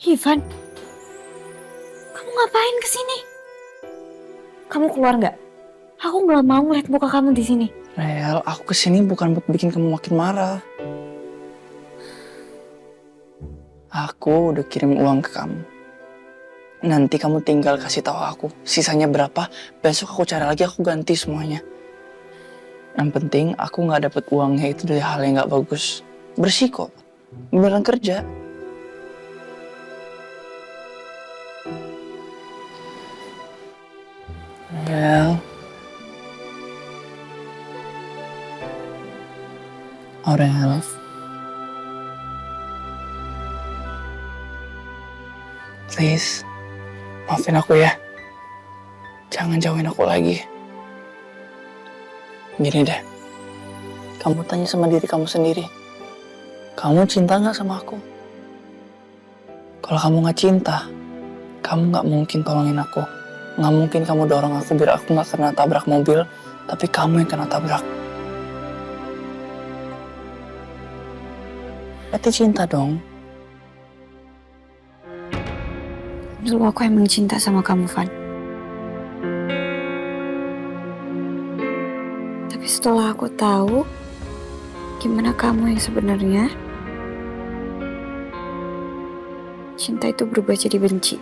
Ivan, kamu ngapain kesini? Kamu keluar nggak? Aku nggak mau ngeliat muka kamu di sini. Rel, aku kesini bukan buat bikin kamu makin marah. Aku udah kirim uang ke kamu. Nanti kamu tinggal kasih tahu aku sisanya berapa. Besok aku cari lagi, aku ganti semuanya. Yang penting aku nggak dapet uangnya itu dari hal yang nggak bagus. Bersih kok, beneran kerja. Rel, Aurel, please, maafin aku ya. Jangan jauhin aku lagi. Gini deh, kamu tanya sama diri kamu sendiri. Kamu cinta nggak sama aku? Kalau kamu nggak cinta, kamu nggak mungkin tolongin aku. Nggak mungkin kamu dorong aku biar aku nggak kena tabrak mobil, tapi kamu yang kena tabrak. Berarti cinta dong. Dulu aku emang cinta sama kamu, Van. Tapi setelah aku tahu gimana kamu yang sebenarnya, cinta itu berubah jadi benci.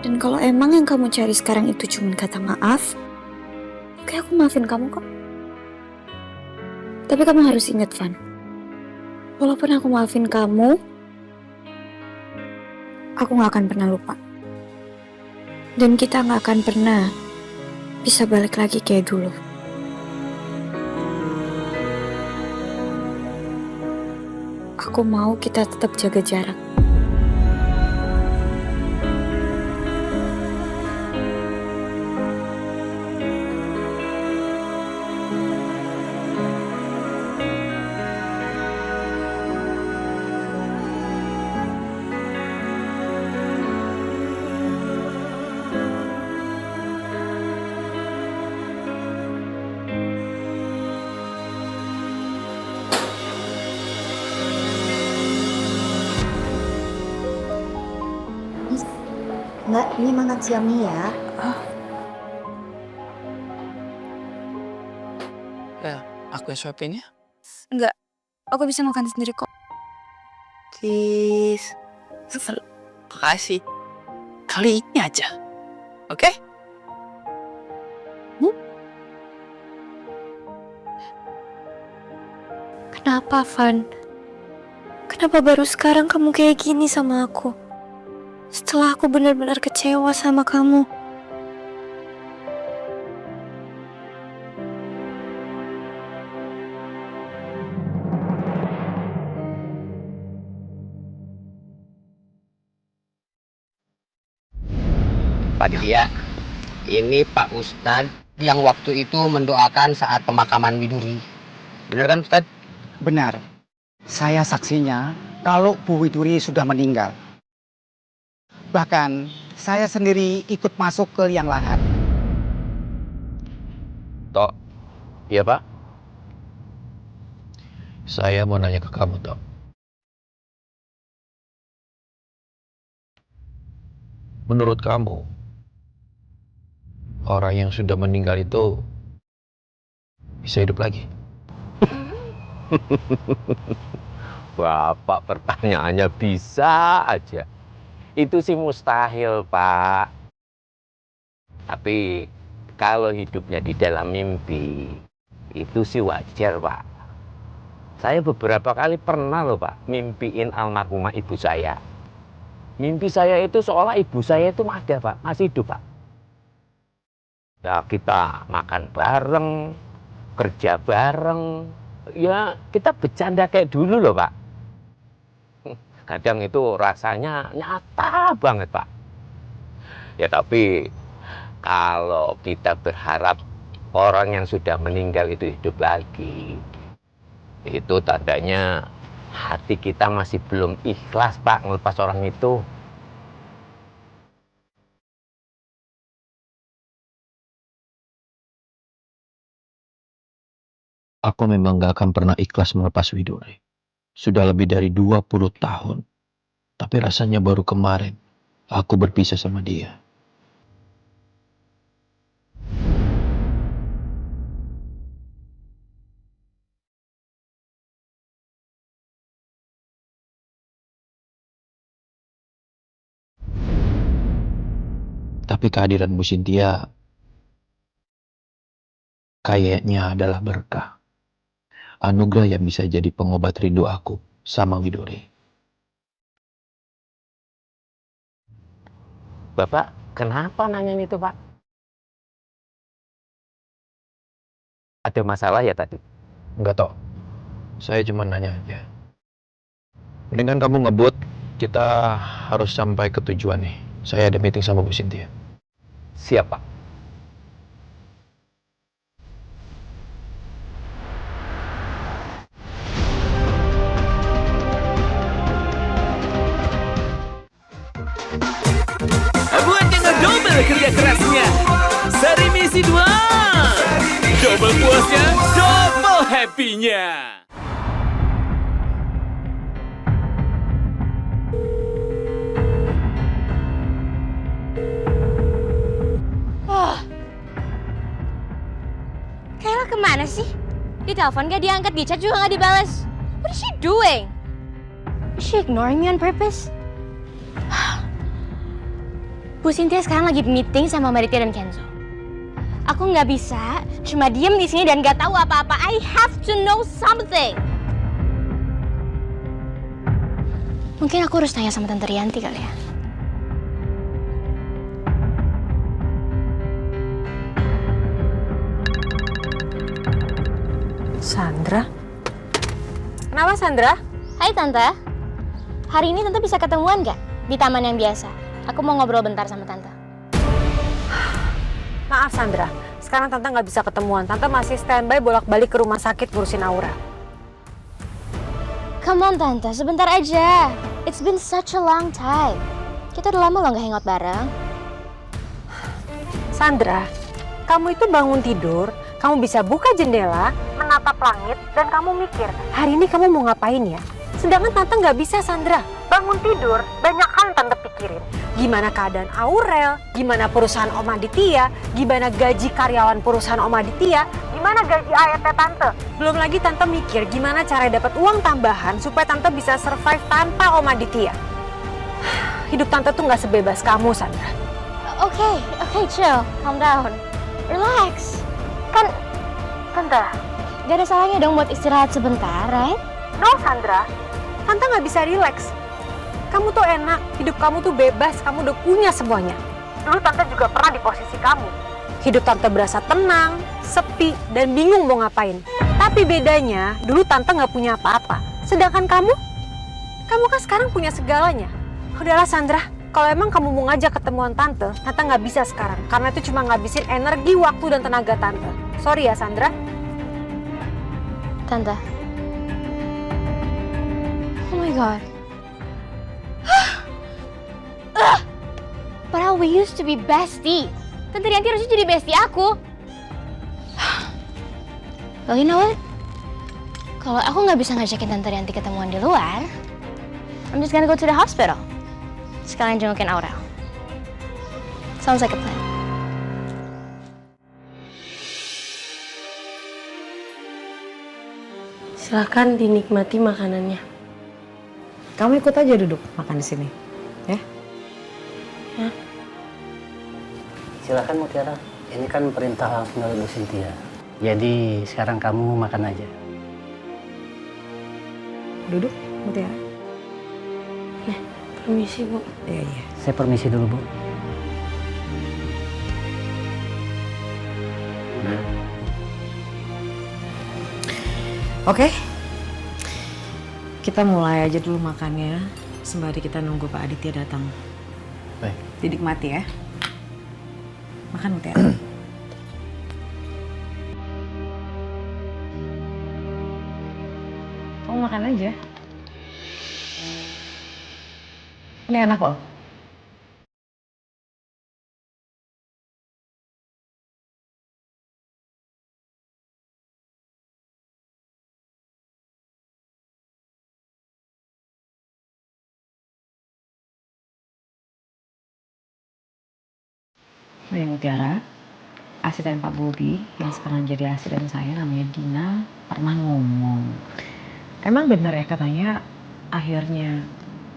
Dan kalau emang yang kamu cari sekarang itu cuma kata maaf, oke, aku maafin kamu kok. Tapi kamu harus ingat, Van. Walaupun aku maafin kamu, aku gak akan pernah lupa. Dan kita gak akan pernah bisa balik lagi kayak dulu. Aku mau kita tetap jaga jarak. Mbak, ini makan siangnya ya. Ya, aku yang suapin ya. Enggak, aku bisa makan sendiri kok. Please. Makasih. Kali ini aja. Oke? Kenapa, Van? Kenapa baru sekarang kamu kayak gini sama aku? Setelah aku benar-benar kecewa sama kamu. Pak Ditya, ini Pak Ustadz yang waktu itu mendoakan saat pemakaman Widuri. Benar kan Ustadz? Benar, saya saksinya kalau Bu Widuri sudah meninggal. Bahkan saya sendiri ikut masuk ke liang lahat. Tok, iya Pak. Saya mau nanya ke kamu, Tok. Menurut kamu, orang yang sudah meninggal itu bisa hidup lagi? Bapak pertanyaannya bisa aja. Itu sih mustahil, Pak. Tapi kalau hidupnya di dalam mimpi, itu sih wajar, Pak. Saya beberapa kali pernah loh, Pak, mimpiin almarhumah ibu saya. Mimpi saya itu seolah ibu saya itu ada, Pak, masih hidup, Pak. Ya, kita makan bareng, kerja bareng. Ya, kita bercanda kayak dulu loh, Pak. Kadang itu rasanya nyata banget, Pak. Ya, tapi kalau kita berharap orang yang sudah meninggal itu hidup lagi, itu tandanya hati kita masih belum ikhlas, Pak, ngelepas orang itu. Aku memang gak akan pernah ikhlas melepas Widuri. Sudah lebih dari 20 tahun. Tapi rasanya baru kemarin aku berpisah sama dia. Tapi kehadiran Bu Cynthia kayaknya adalah berkah. Anugerah yang bisa jadi pengobat rindu aku sama Widuri. Bapak, kenapa nanya itu, Pak? Ada masalah ya tadi? Enggak tau. Saya cuma nanya aja. Mendingan kamu ngebut. Kita harus sampai ke tujuan nih. Saya ada meeting sama Bu Cynthia. Siap, Pak. Buat yang ngedouble kerja kerasnya. Seri misi 2. Double puasnya, double happy-nya. Kayla kemana sih? Ditelepon gak diangkat, di chat juga gak dibalas. What is she doing? Is she ignoring me on purpose? Bu Cynthia sekarang lagi meeting sama Maritia dan Kenzo. Aku nggak bisa cuma diem di sini dan nggak tahu apa-apa. I have to know something. Mungkin aku harus tanya sama Tante Rianti kali ya. Sandra? Kenapa Sandra? Hai Tante. Hari ini Tante bisa ketemuan nggak di taman yang biasa? Aku mau ngobrol bentar sama Tante. Maaf Sandra, sekarang Tante nggak bisa ketemuan. Tante masih standby bolak-balik ke rumah sakit ngurusin Aura. Come on Tante, sebentar aja. It's been such a long time. Kita udah lama loh nggak hangout bareng. Sandra, kamu itu bangun tidur, kamu bisa buka jendela, menatap langit, dan kamu mikir, hari ini kamu mau ngapain ya? Sedangkan Tante nggak bisa Sandra. Bangun tidur, banyak hal yang Tante pikirin. Gimana keadaan Aurel, gimana perusahaan Om Aditya, gimana gaji karyawan perusahaan Om Aditya, gimana gaji ART Tante. Belum lagi Tante mikir gimana cara dapat uang tambahan supaya Tante bisa survive tanpa Om Aditya. Hidup Tante tuh nggak sebebas kamu, Sandra. Oke, chill, calm down, relax. Kan, Tante, gak ada salahnya dong buat istirahat sebentar, right? No, Sandra. Tante nggak bisa relax. Kamu tuh enak, hidup kamu tuh bebas, kamu udah punya semuanya. Dulu Tante juga pernah di posisi kamu. Hidup Tante berasa tenang, sepi, dan bingung mau ngapain. Tapi bedanya, dulu Tante nggak punya apa-apa. Sedangkan kamu kan sekarang punya segalanya. Udahlah Sandra, kalau emang kamu mau ngajak ketemuan Tante nggak bisa sekarang. Karena itu cuma ngabisin energi, waktu, dan tenaga Tante. Sorry ya Sandra. Tante. Oh my god. Padahal we used to be besties. Tante Rianti harusnya jadi bestie aku. Well, you know what? Kalau aku nggak bisa ngajakin Tante Rianti ketemuan di luar, I'm just gonna go to the hospital. Sekalian jengukin Aurel. Sounds like a plan. Silakan dinikmati makanannya. Kamu ikut aja duduk makan di sini, ya? Silakan Mutiara, ini kan perintah langsung dari Bu Cynthia. Jadi sekarang kamu makan aja. Duduk, Mutiara. Permisi Bu. Iya. Saya permisi dulu Bu. Oke. Kita mulai aja dulu makannya, sembari kita nunggu Pak Aditya datang. Baik. Dinikmati ya. Makan Mutiara. Kamu makan aja. Ini enak loh. Oh ya Mutiara, asisten Pak Bobi yang sekarang jadi asisten saya namanya Dina pernah ngomong. Emang benar ya katanya akhirnya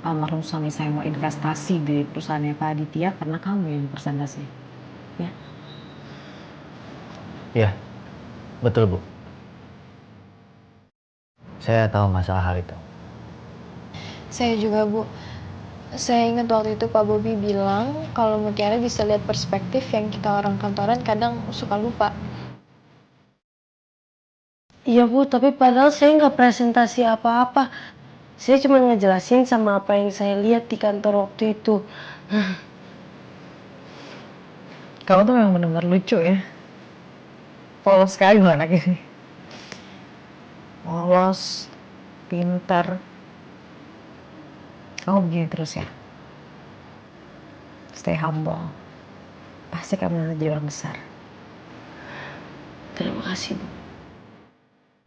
almarhum suami saya mau investasi di perusahaannya Pak Aditya karena kamu yang presentasi. Ya? Iya, betul Bu. Saya tahu masalah hal itu. Saya juga, Bu. Saya ingat waktu itu Pak Bobi bilang kalau Mutiara bisa lihat perspektif yang kita orang kantoran kadang suka lupa. Iya Bu, tapi padahal saya nggak presentasi apa-apa. Saya cuma ngejelasin sama apa yang saya lihat di kantor waktu itu. Kamu tuh memang benar-benar lucu ya. Polos sekali loh anak ini. Polos, pintar. Kamu begini terus ya. Stay humble. Pasti kamu nanti jadi orang besar. Terima kasih Bu.